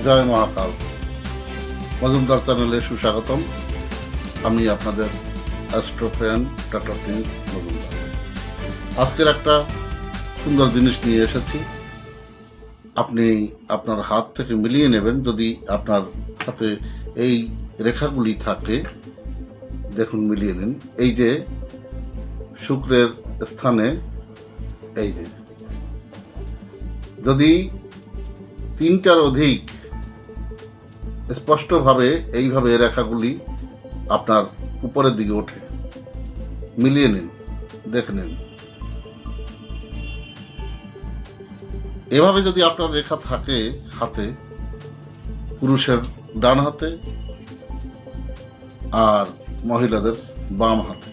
জয় মহাকাল মজুমদার চ্যানেলে সুস্বাগতম। আমি আপনাদের astro friend doctor Prince Majumdar. আজকের একটা সুন্দর জিনিস নিয়ে এসেছি। আপনি আপনার হাত থেকে মিলিয়ে নেবেন। যদি আপনার হাতে এই রেখাগুলি থাকে, দেখুন মিলিয়ে নিন। এই যে শুক্রের স্থানে, এই যে যদি তিনটার অধিক স্পষ্টভাবে এইভাবে রেখাগুলি আপনার উপরের দিকে ওঠে, মিলিয়ে নিন, দেখে নিন। এভাবে যদি আপনার রেখা থাকে হাতে, পুরুষের ডান হাতে আর মহিলাদের বাম হাতে,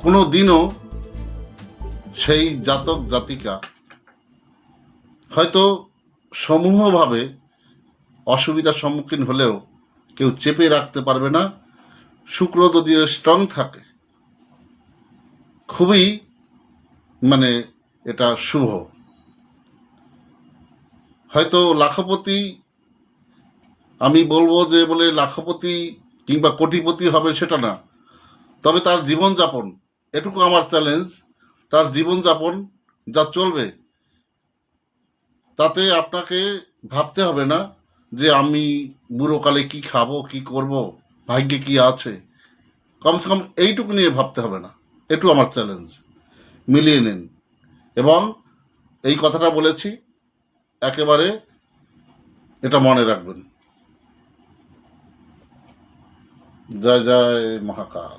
কোনো দিনও সেই জাতক জাতিকা হয়তো সমূহভাবে অসুবিধার সম্মুখীন হলেও কেউ চেপে রাখতে পারবে না। শুক্র যদি স্ট্রং থাকে, খুবই এটা শুভ। হয়তো লাখপতি, আমি বলবো যে বলে লাখপতি কিংবা কোটিপতি হবে সেটা না, তবে তার জীবনযাপন, এটুকু আমার চ্যালেঞ্জ, তার জীবনযাপন যা চলবে তাতে আপনাকে ভাবতে হবে না যে আমি বুড়োকালে কি খাবো, কি করব, ভাগ্যে কি আছে। কমসে কম এইটুকু নিয়ে ভাবতে হবে না। এটু আমার চ্যালেঞ্জ। মিলিয়ে নিন। এবং এই কথাটা বলেছি, একেবারে এটা মনে রাখবেন। জয় জয় মহাকাল।